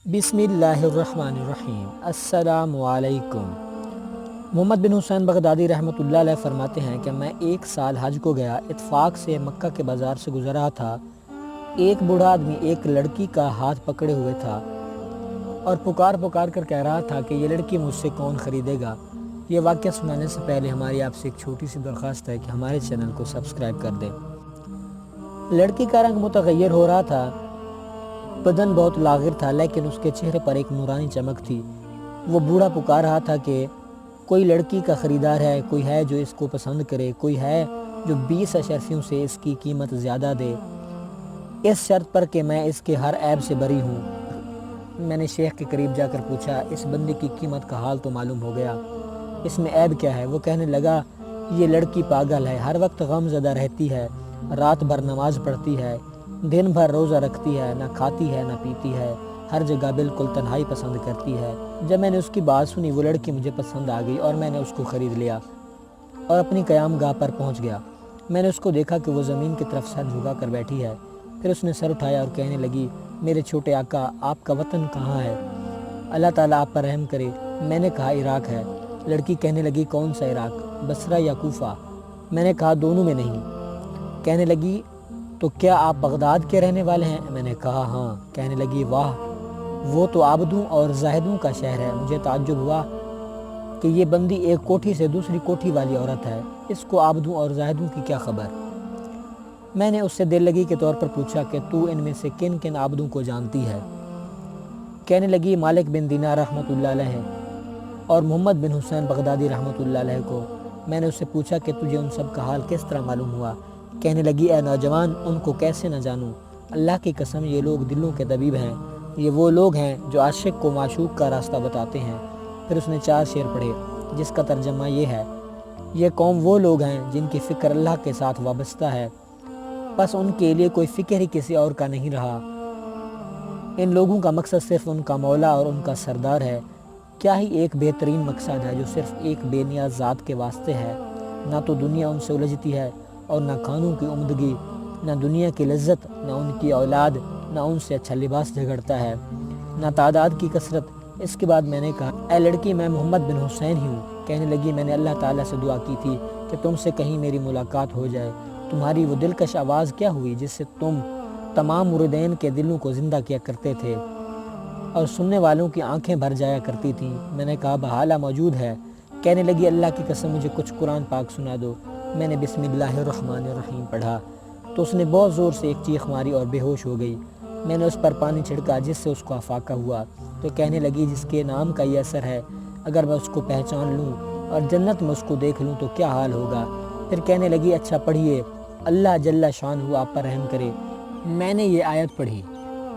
बिस्मिल्लाहिर्रहमानिर्रहीम। अस्सलामु अलैकुम। मोहम्मद बिन हुसैन बगदादी रहमत उल्लाह अलैह फरमाते हैं कि मैं एक साल हज को गया, इत्फाक से मक्का के बाज़ार से गुज़रा था। एक बूढ़ा आदमी एक लड़की का हाथ पकड़े हुए था और पुकार पुकार कर कह रहा था कि ये लड़की मुझसे कौन ख़रीदेगा। ये वाक़या सुनाने से पहले हमारी आपसे एक छोटी सी दरख्वास्त है कि हमारे चैनल को सब्सक्राइब कर दें। लड़की का रंग मुतग़य्यर हो रहा था, बदन बहुत लागिर था, लेकिन उसके चेहरे पर एक नूरानी चमक थी। वो बूढ़ा पुकार रहा था कि कोई लड़की का ख़रीदार है, कोई है जो इसको पसंद करे, कोई है जो 20 अशरफियों से इसकी कीमत ज़्यादा दे, इस शर्त पर कि मैं इसके हर ऐब से बरी हूँ। मैंने शेख के करीब जाकर पूछा, इस बंदे की कीमत का हाल तो मालूम हो गया, इसमें ऐब क्या है? वो कहने लगा, ये लड़की पागल है, हर वक्त गमज़दा रहती है, रात भर नमाज पढ़ती है, दिन भर रोज़ा रखती है, ना खाती है ना पीती है, हर जगह बिल्कुल तन्हाई पसंद करती है। जब मैंने उसकी बात सुनी, वो लड़की मुझे पसंद आ गई और मैंने उसको ख़रीद लिया और अपनी क़याम गाह पर पहुंच गया। मैंने उसको देखा कि वो ज़मीन की तरफ सर झुका कर बैठी है। फिर उसने सर उठाया और कहने लगी, मेरे छोटे आका, आपका वतन कहाँ है? अल्लाह ताला आप पर रहम करे। मैंने कहा, इराक़ है। लड़की कहने लगी, कौन सा इराक़, बसरा या कूफा? मैंने कहा, दोनों में नहीं। कहने लगी, तो क्या आप बगदाद के रहने वाले हैं? मैंने कहा, हाँ। कहने लगी, वाह, वो तो आबदों और जाहिदों का शहर है। मुझे ताज्जुब हुआ कि ये बंदी एक कोठी से दूसरी कोठी वाली औरत है, इसको आबदों और जाहिदों की क्या खबर? मैंने उससे दिल लगी के तौर पर पूछा कि तू इनमें से किन किन आबदों को जानती है? कहने लगी, मालिक बिन दीनार रहमतुल्लाह अलैह और मोहम्मद बिन हुसैन बगदादी रहमतुल्लाह अलैह को। मैंने उससे पूछा कि तुझे उन सब का हाल किस तरह मालूम हुआ? कहने लगी, ए नौजवान, उनको कैसे न जानूं? अल्लाह की कसम, ये लोग दिलों के तबीब हैं। ये वो लोग हैं जो आशिक को माशूक का रास्ता बताते हैं। फिर उसने 4 शेर पढ़े, जिसका तर्जमा ये है, ये कौम वो लोग हैं जिनकी फ़िक्र अल्लाह के साथ वाबस्ता है, बस उनके लिए कोई फ़िक्र ही किसी और का नहीं रहा। इन लोगों का मकसद सिर्फ उनका मौला और उनका सरदार है। क्या ही एक बेहतरीन मकसद है जो सिर्फ एक बेनियाज ज़ात के वास्ते है। ना तो दुनिया उनसे उलझती है और ना खानों की उम्दगी, ना दुनिया की लज्जत, ना उनकी औलाद, ना उनसे अच्छा लिबास झगड़ता है, ना तादाद की कसरत। इसके बाद मैंने कहा, ए लड़की, मैं मोहम्मद बिन हुसैन ही हूँ। कहने लगी, मैंने अल्लाह ताला से दुआ की थी कि तुमसे कहीं मेरी मुलाकात हो जाए। तुम्हारी वो दिलकश आवाज़ क्या हुई जिससे तुम तमाम मुरीदैन के दिलों को ज़िंदा किया करते थे और सुनने वालों की आंखें भर जाया करती थीं? मैंने कहा, बहाला मौजूद है। कहने लगी, अल्लाह की कसम, मुझे कुछ कुरान पाक सुना दो। मैंने बिस्मिल्लाहिर्रहमानिर्रहीम पढ़ा तो उसने बहुत ज़ोर से एक चीख मारी और बेहोश हो गई। मैंने उस पर पानी छिड़का जिससे उसको अफाका हुआ। तो कहने लगी, जिसके नाम का ये असर है, अगर मैं उसको पहचान लूँ और जन्नत में उसको देख लूँ तो क्या हाल होगा? फिर कहने लगी, अच्छा पढ़िए, अल्लाह जल्ला शान हुआ आप पर रहम करे। मैंने ये आयत पढ़ी,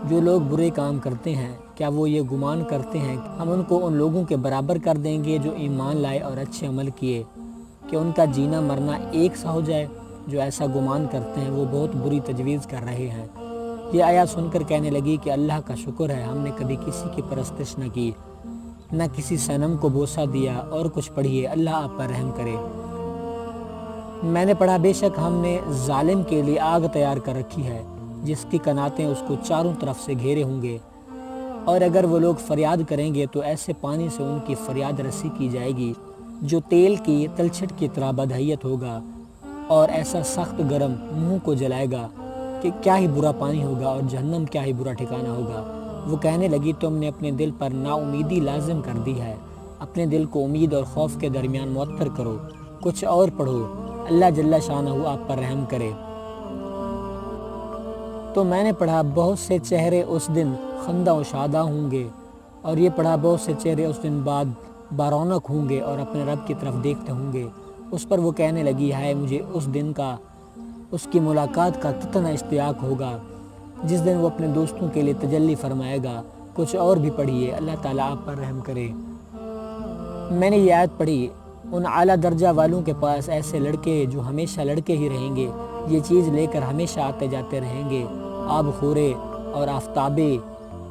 जो लोग बुरे काम करते हैं, क्या वो ये गुमान करते हैं हम उनको उन लोगों के बराबर कर देंगे जो ईमान लाए और अच्छे अमल किए, कि उनका जीना मरना एक सा हो जाए? जो ऐसा गुमान करते हैं वो बहुत बुरी तजवीज़ कर रहे हैं। ये आयत सुनकर कहने लगी कि अल्लाह का शुक्र है, हमने कभी किसी की परस्तिश न की, न किसी सनम को बोसा दिया। और कुछ पढ़िए, अल्लाह आप पर रहम करे। मैंने पढ़ा, बेशक हमने जालिम के लिए आग तैयार कर रखी है, जिसकी कनातें उसको चारों तरफ से घेरे होंगे, और अगर वो लोग फरियाद करेंगे तो ऐसे पानी से उनकी फरियाद रसी की जाएगी जो तेल की तलछट की तरह बदहैयत होगा, और ऐसा सख्त गर्म मुंह को जलाएगा कि क्या ही बुरा पानी होगा, और जहन्नम क्या ही बुरा ठिकाना होगा। वो कहने लगी, तुमने अपने दिल पर नाउमीदी लाजिम कर दी है, अपने दिल को उम्मीद और खौफ के दरमियान मुअत्तर करो। कुछ और पढ़ो, अल्लाह जल्ला शानहू आप पर रहम करे। तो मैंने पढ़ा, बहुत से चेहरे उस दिन खंदा व शादा होंगे, और ये पढ़ा, बहुत से चेहरे उस दिन बाद बारौनक होंगे और अपने रब की तरफ देखते होंगे। उस पर वो कहने लगी, है मुझे उस दिन का, उसकी मुलाकात का कितना इश्तियाक होगा, जिस दिन वो अपने दोस्तों के लिए तजल्ली फरमाएगा। कुछ और भी पढ़िए, अल्लाह ताला आप पर रहम करे। मैंने ये आयत पढ़ी, उन आला दर्जा वालों के पास ऐसे लड़के जो हमेशा लड़के ही रहेंगे, ये चीज़ लेकर हमेशा आते जाते रहेंगे, आब खोरे और आफ्ताबे,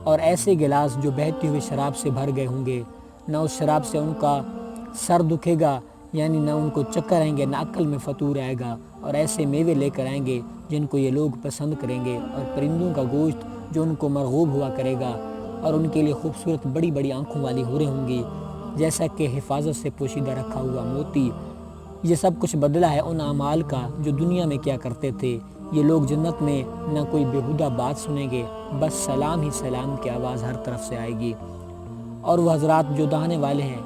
और ऐसे गिलास जो बहती हुई शराब से भर गए होंगे। न उस शराब से उनका सर दुखेगा, यानी ना उनको चक्कर आएंगे, ना अक्ल में फतूर आएगा, और ऐसे मेवे लेकर आएंगे जिनको ये लोग पसंद करेंगे, और परिंदों का गोश्त जो उनको मरगूब हुआ करेगा। اور ان کے لیے خوبصورت بڑی بڑی آنکھوں والی حوریں ہوں گی، جیسا کہ حفاظت سے پوشیدہ رکھا ہوا موتی۔ یہ سب کچھ بدلہ ہے ان اعمال کا جو دنیا میں کیا کرتے تھے۔ یہ لوگ جنت میں نہ کوئی بیہودہ بات سنیں گے، بس سلام ہی سلام کی آواز ہر طرف سے آئے گی۔ اور وہ حضرات جو داہنے والے ہیں،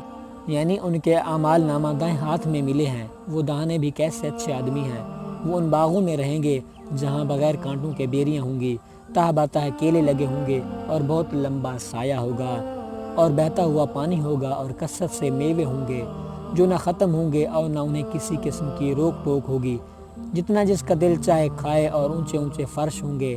یعنی ان کے اعمال نامہ دائیں ہاتھ میں ملے ہیں، وہ داہنے بھی کیسے اچھے آدمی ہیں۔ وہ ان باغوں میں رہیں گے جہاں بغیر کانٹوں کے بیریاں ہوں گی، تہہ باتہ کیلے لگے ہوں گے اور بہت لمبا سایہ ہوگا، اور بہتا ہوا پانی ہوگا، اور کثرت سے میوے ہوں گے جو نہ ختم ہوں گے اور نہ انہیں کسی قسم کی روک ٹوک ہوگی۔ جتنا جس کا دل چاہے کھائے، اور اونچے اونچے فرش ہوں گے،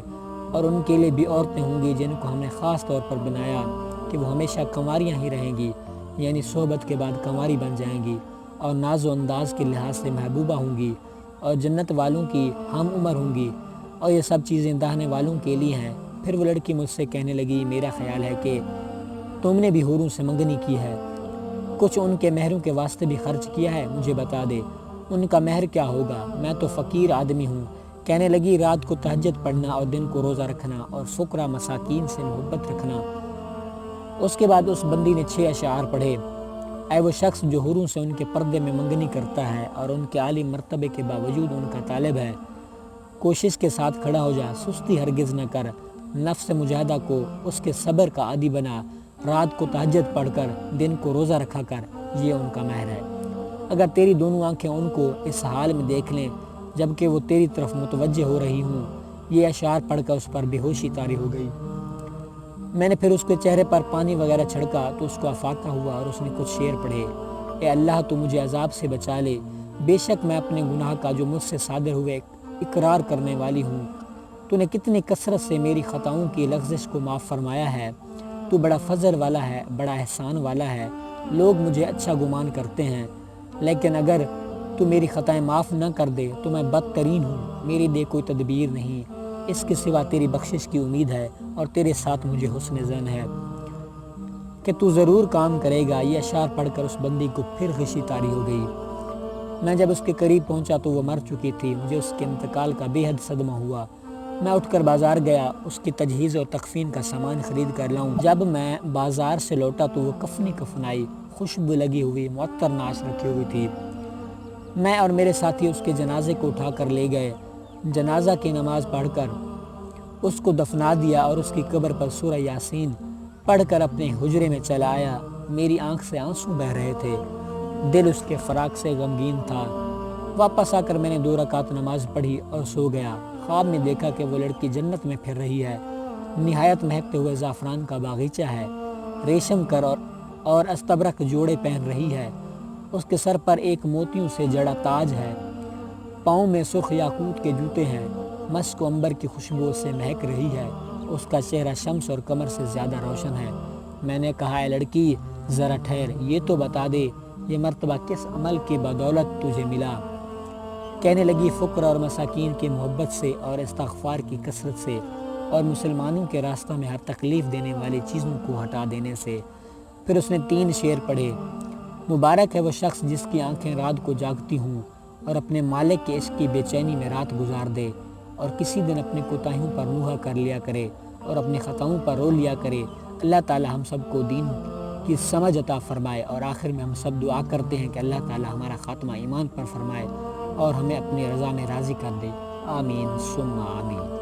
اور ان کے لیے بھی عورتیں ہوں گی جن کو ہم نے خاص طور پر بنایا کہ وہ ہمیشہ کنواریاں ہی رہیں گی، یعنی صحبت کے بعد کنواری بن جائیں گی، اور ناز و انداز کے لحاظ سے محبوبہ ہوں گی، اور جنت والوں کی ہم عمر ہوں گی۔ اور یہ سب چیزیں داہنے والوں کے لیے ہیں۔ پھر وہ لڑکی مجھ سے کہنے لگی، میرا خیال ہے کہ تم نے بھی حوروں سے منگنی کی ہے، کچھ ان کے مہروں کے واسطے بھی خرچ کیا ہے، مجھے بتا دے ان کا مہر کیا ہوگا، میں تو فقیر آدمی ہوں۔ کہنے لگی، رات کو تہجد پڑھنا اور دن کو روزہ رکھنا اور فقراء مساکین سے محبت رکھنا۔ اس کے بعد اس بندی نے 6 اشعار پڑھے۔ اے وہ شخص جو حوروں سے ان کے پردے میں منگنی کرتا ہے اور ان کے عالی مرتبے کے باوجود ان کا طالب ہے، کوشش کے ساتھ کھڑا ہو جا، سستی ہرگز نہ کر، نفس مجاہدہ کو اس کے صبر کا عادی بنا، رات کو تہجد پڑھ کر دن کو روزہ رکھا کر، یہ ان کا مہر ہے۔ اگر تیری دونوں آنکھیں ان کو اس حال میں دیکھ لیں جبکہ وہ تیری طرف متوجہ ہو رہی ہوں۔ یہ اشعار پڑھ کر اس پر بے ہوشی طاری ہو گئی۔ میں نے پھر اس کے چہرے پر پانی وغیرہ چھڑکا تو اس کو افاقہ ہوا اور اس نے کچھ شعر پڑھے۔ اے اللہ، تو مجھے عذاب سے بچا لے، بے شک میں اپنے گناہ کا جو مجھ سے صادر ہوئے اقرار کرنے والی ہوں۔ تو نے کتنی کثرت سے میری خطاؤں کی لغزش کو معاف فرمایا ہے۔ تو بڑا فضل والا ہے، بڑا احسان والا ہے۔ لوگ مجھے اچھا گمان کرتے ہیں، لیکن اگر تو میری خطائیں معاف نہ کر دے تو میں بدترین ہوں، میری دے کوئی تدبیر نہیں، اس کے سوا تیری بخشش کی امید ہے، اور تیرے ساتھ مجھے حسن ظن ہے کہ تو ضرور کام کرے گا۔ یہ اشعار پڑھ کر اس بندی کو پھر غشی طاری ہو گئی۔ میں جب اس کے قریب پہنچا تو وہ مر چکی تھی۔ مجھے اس کے انتقال کا بے حد صدمہ ہوا۔ میں اٹھ کر بازار گیا اس کی تجہیز اور تکفین کا سامان خرید کر لاؤں۔ جب میں بازار سے لوٹا تو وہ کفنی کفنائی، خوشبو لگی ہوئی، معطر نعش رکھی ہوئی تھی۔ میں اور میرے ساتھی اس کے جنازے کو اٹھا کر لے گئے، جنازہ کی نماز پڑھ کر اس کو دفنا دیا اور اس کی قبر پر سورہ یاسین پڑھ کر اپنے حجرے میں چلا آیا۔ میری آنکھ سے آنسو بہہ رہے تھے، دل اس کے فراق سے غمگین تھا۔ واپس آ کر میں نے 2 رکعت نماز پڑھی اور سو گیا۔ خواب میں دیکھا کہ وہ لڑکی جنت میں پھر رہی ہے، نہایت مہکتے ہوئے زعفران کا باغیچہ ہے، ریشم کر اور استبرق جوڑے پہن رہی ہے، اس کے سر پر ایک موتیوں سے جڑا تاج ہے، پاؤں میں سرخ یاقوت کے جوتے ہیں، مسک و عنبر کی خوشبو سے مہک رہی ہے، اس کا چہرہ شمس اور قمر سے زیادہ روشن ہے۔ میں نے کہا، اے لڑکی ذرا ٹھہر، یہ تو بتا دے یہ مرتبہ کس عمل کی بدولت تجھے ملا؟ کہنے لگی، فقراء اور مساکین کی محبت سے اور استغفار کی کثرت سے، اور مسلمانوں کے راستہ میں ہر تکلیف دینے والی چیزوں کو ہٹا دینے سے۔ پھر اس نے 3 شعر پڑھے۔ مبارک ہے وہ شخص جس کی آنکھیں رات کو جاگتی ہوں اور اپنے مالک کے عشق کی بے چینی میں رات گزار دے، اور کسی دن اپنی کوتاہیوں پر نوحہ کر لیا کرے اور اپنی خطاؤں پر رو لیا کرے۔ اللہ تعالی ہم سب کو دین کی سمجھ عطا فرمائے، اور آخر میں ہم سب دعا کرتے ہیں کہ اللہ تعالی ہمارا خاتمہ ایمان پر فرمائے اور ہمیں اپنی رضا میں راضی کر دے۔ آمین ثم آمین۔